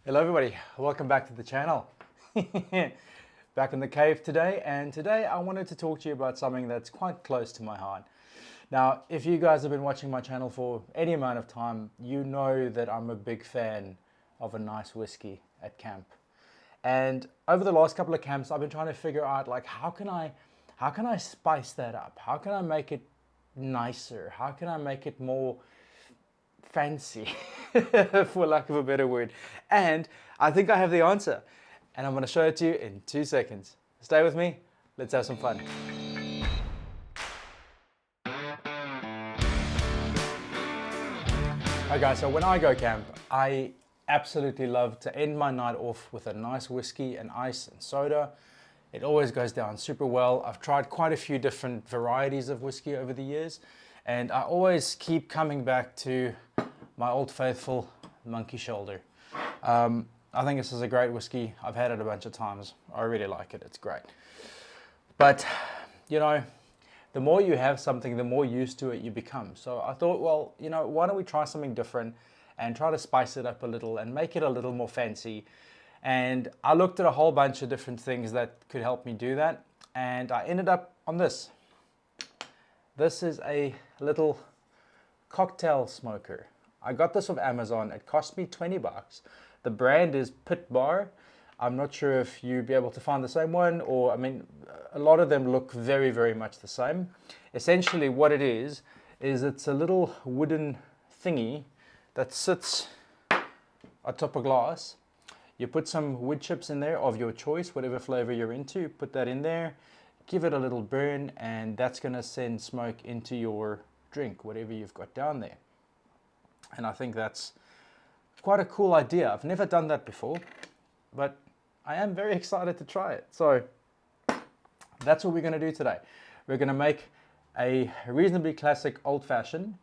Hello everybody, welcome back to the channel. Back in the cave today, and today I wanted to talk to you about something that's quite close to my heart. Now, if you guys have been watching my channel for any amount of time, you know that I'm a big fan of a nice whiskey at camp. And over the last couple of camps, I've been trying to figure out like how can I spice that up? How can I make it nicer? How can I make it more fancy, for lack of a better word? And I think I have the answer, and I'm going to show it to you in 2 seconds. Stay with me, let's have some fun. Okay guys, so when I go camp, I absolutely love to end my night off with a nice whiskey and ice and soda. It always goes down super well. I've tried quite a few different varieties of whiskey over the years, and I always keep coming back to my old faithful Monkey Shoulder. I think this is a great whiskey. I've had it a bunch of times. I really like it. It's great. But, you know, the more you have something, the more used to it you become. So I thought, well, you know, why don't we try something different and try to spice it up a little and make it a little more fancy. And I looked at a whole bunch of different things that could help me do that. And I ended up on this. This is a little cocktail smoker. I got this off Amazon. It cost me 20 bucks. The brand is Pitbar. I'm not sure if you'll be able to find the same one, or I mean, a lot of them look very, very much the same. Essentially what it is it's a little wooden thingy that sits atop a glass. You put some wood chips in there of your choice, whatever flavor you're into, put that in there, give it a little burn, and that's gonna send smoke into your drink, whatever you've got down there. And I think that's quite a cool idea. I've never done that before, but I am very excited to try it. So that's what we're going to do today. We're going to make a reasonably classic old fashioned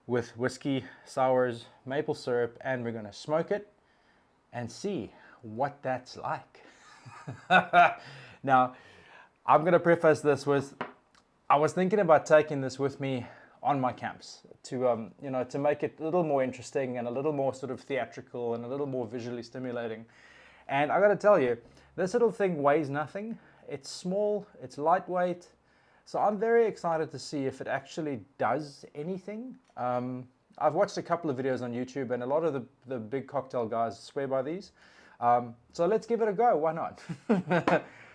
with whiskey, sours, maple syrup, and we're going to smoke it and see what that's like. Now, I'm going to preface this with, I was thinking about taking this with me on my camps to you know, to make it a little more interesting and a little more sort of theatrical and a little more visually stimulating. And I got to tell you, this little thing weighs nothing. It's small, it's lightweight, so I'm very excited to see if it actually does anything. I've watched a couple of videos on YouTube, and a lot of the big cocktail guys swear by these. So let's give it a go, why not?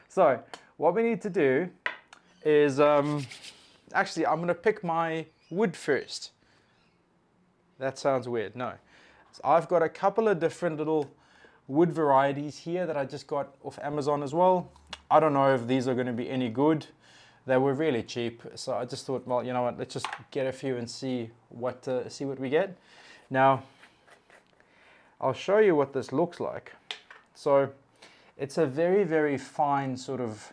So what we need to do is actually, I'm going to pick my wood first. That sounds weird. No. So I've got a couple of different little wood varieties here that I just got off Amazon as well. I don't know if these are going to be any good. They were really cheap, so I just thought, well, you know what, let's just get a few and see what we get. Now, I'll show you what this looks like. So it's a very, very fine sort of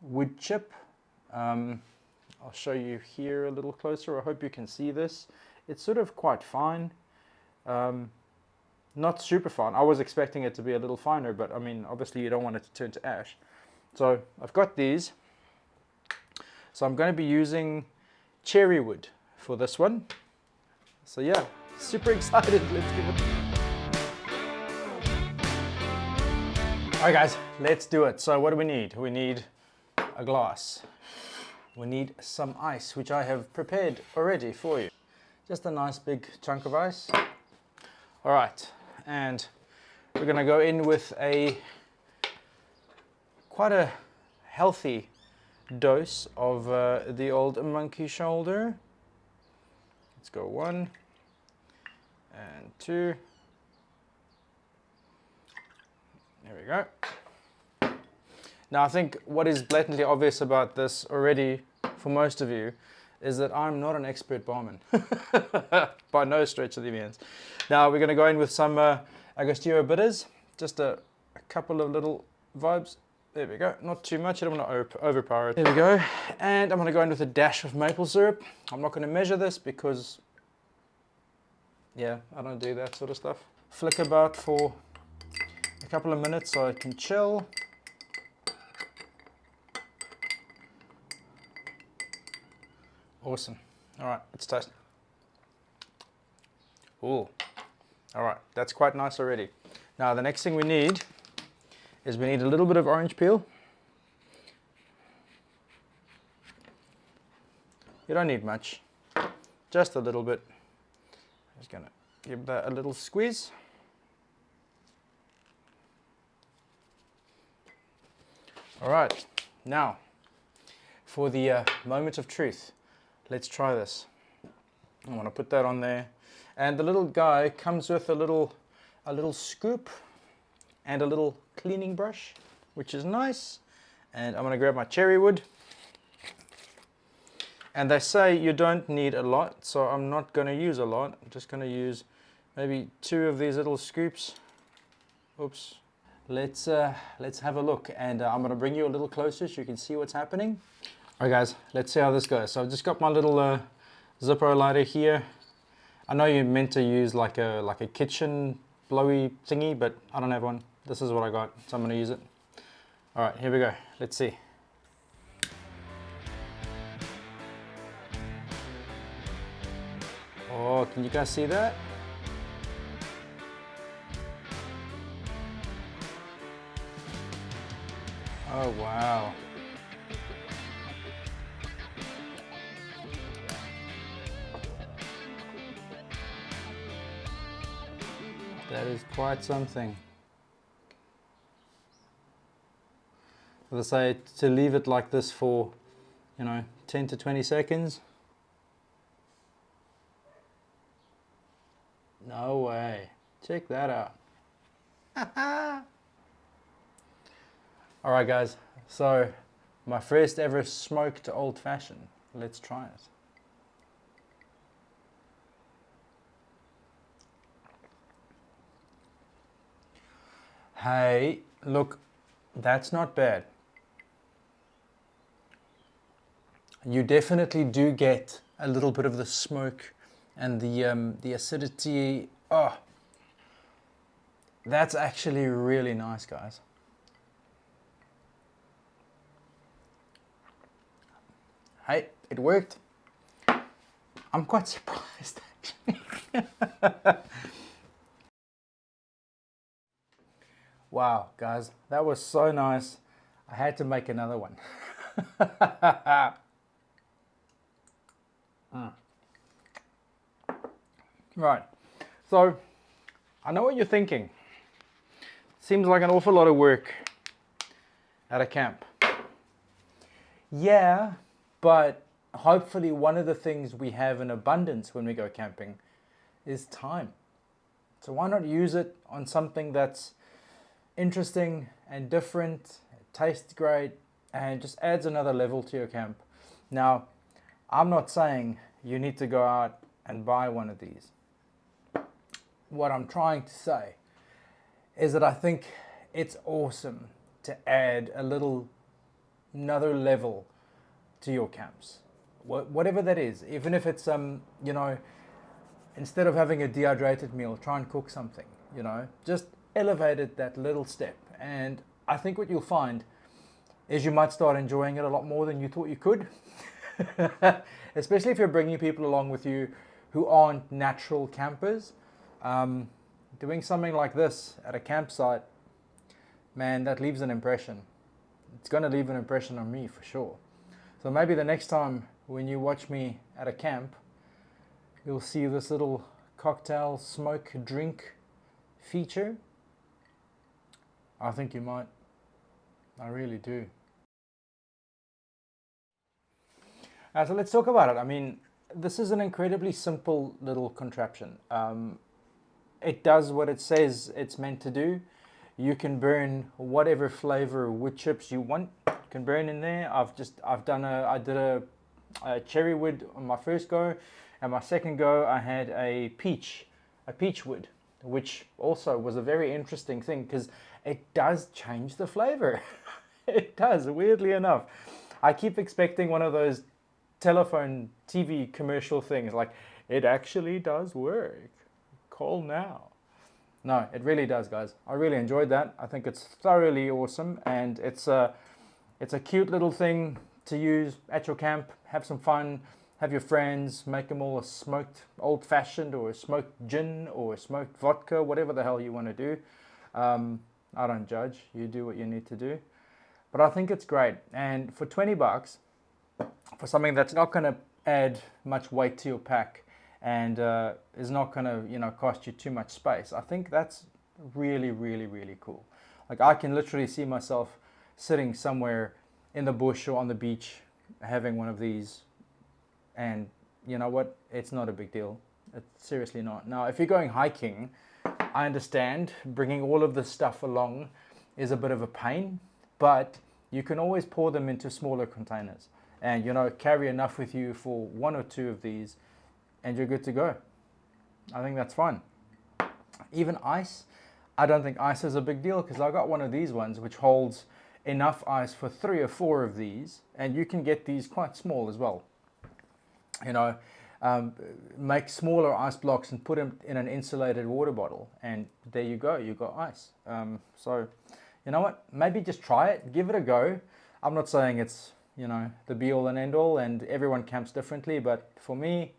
wood chip. I'll show you here a little closer. I hope you can see this. It's sort of quite fine. Not super fine. I was expecting it to be a little finer, but I mean, obviously you don't want it to turn to ash. So I've got these. So I'm going to be using cherry wood for this one. So yeah, super excited. Let's give it. All right guys, let's do it. So what do we need? We need a glass. We need some ice, which I have prepared already for you. Just a nice big chunk of ice. All right, and we're gonna go in with quite a healthy dose of the old Monkey Shoulder. Let's go 1 and 2. There we go. Now I think what is blatantly obvious about this already for most of you is that I'm not an expert barman, by no stretch of the means. Now we're going to go in with some Angostura bitters, just a couple of little vibes. There we go, not too much, I don't want to overpower it. There we go, and I'm going to go in with a dash of maple syrup. I'm not going to measure this because, yeah, I don't do that sort of stuff. Flick about for a couple of minutes so it can chill. Awesome. All right, let's taste. Ooh. All right, that's quite nice already. Now the next thing we need is we need a little bit of orange peel. You don't need much, just a little bit. I'm just gonna give that a little squeeze. All right, now for the moment of truth, let's try this. I want to put that on there, and the little guy comes with a little scoop and a little cleaning brush, which is nice. And I'm going to grab my cherry wood. And they say you don't need a lot, so I'm not going to use a lot. I'm just going to use maybe 2 of these little scoops. Oops. Let's have a look, and I'm going to bring you a little closer so you can see what's happening. All right, guys, let's see how this goes. So I've just got my little Zippo lighter here. I know you're meant to use like a kitchen blowy thingy, but I don't have one. This is what I got, so I'm going to use it. All right, here we go. Let's see. Oh, can you guys see that? Oh, wow. That is quite something. As I say, to leave it like this for, 10 to 20 seconds. No way. Check that out. All right, guys. So, my first ever smoked old fashioned. Let's try it. Hey, look, that's not bad. You definitely do get a little bit of the smoke and the acidity. Oh, that's actually really nice, guys. Hey, it worked. I'm quite surprised, actually. Wow, guys, that was so nice. I had to make another one. Right, so I know what you're thinking. Seems like an awful lot of work at a camp. Yeah, but hopefully one of the things we have in abundance when we go camping is time. So why not use it on something that's interesting and different, it tastes great, and just adds another level to your camp. Now, I'm not saying you need to go out and buy one of these. What I'm trying to say is that I think it's awesome to add another level to your camps. Whatever that is, even if it's, instead of having a dehydrated meal, try and cook something, just elevate it that little step. And I think what you'll find is you might start enjoying it a lot more than you thought you could. Especially if you're bringing people along with you who aren't natural campers. Doing something like this at a campsite, man, that leaves an impression. It's going to leave an impression on me for sure. So maybe the next time when you watch me at a camp, you'll see this little cocktail smoke drink feature. I think you might. I really do. So let's talk about it. I mean, this is an incredibly simple little contraption. It does what it says it's meant to do. You can burn whatever flavor wood chips you want. You can burn in there. I did a cherry wood on my first go, and my second go I had a peach wood, which also was a very interesting thing because it does change the flavor. It does, weirdly enough. I keep expecting one of those telephone TV commercial things like, it actually does work. Call now. No, it really does, guys. I really enjoyed that. I think it's thoroughly awesome, and it's a cute little thing to use at your camp. Have some fun, have your friends, make them all a smoked old-fashioned or a smoked gin or a smoked vodka, whatever the hell you want to do. I don't judge. You do what you need to do. But I think it's great. And for 20 bucks, for something that's not going to add much weight to your pack and is not going to, cost you too much space, I think that's really, really, really cool. Like, I can literally see myself sitting somewhere in the bush or on the beach having one of these, and you know what? It's not a big deal. It's seriously not. Now, if you're going hiking, I understand bringing all of this stuff along is a bit of a pain, but you can always pour them into smaller containers and, carry enough with you for 1 or 2 of these and you're good to go. I think that's fine. Even ice, I don't think ice is a big deal because I got one of these ones which holds enough ice for 3 or 4 of these, and you can get these quite small as well. Make smaller ice blocks and put them in an insulated water bottle, and there you go, you got ice. So you know what, maybe just try it, give it a go. I'm not saying it's the be all and end all, and everyone camps differently, but for me,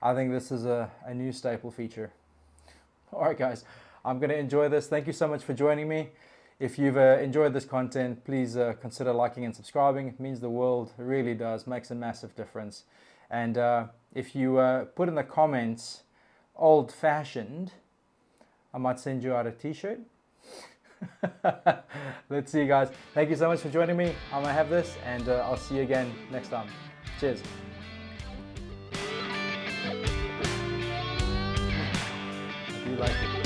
I think this is a new staple feature. All right guys, I'm going to enjoy this. Thank you so much for joining me. If you've enjoyed this content, please consider liking and subscribing. It means the world, it really does, makes a massive difference. And if you put in the comments old fashioned, I might send you out a t-shirt. Let's see you guys. Thank you so much for joining me. I'm gonna have this, and I'll see you again next time. Cheers. I do like it.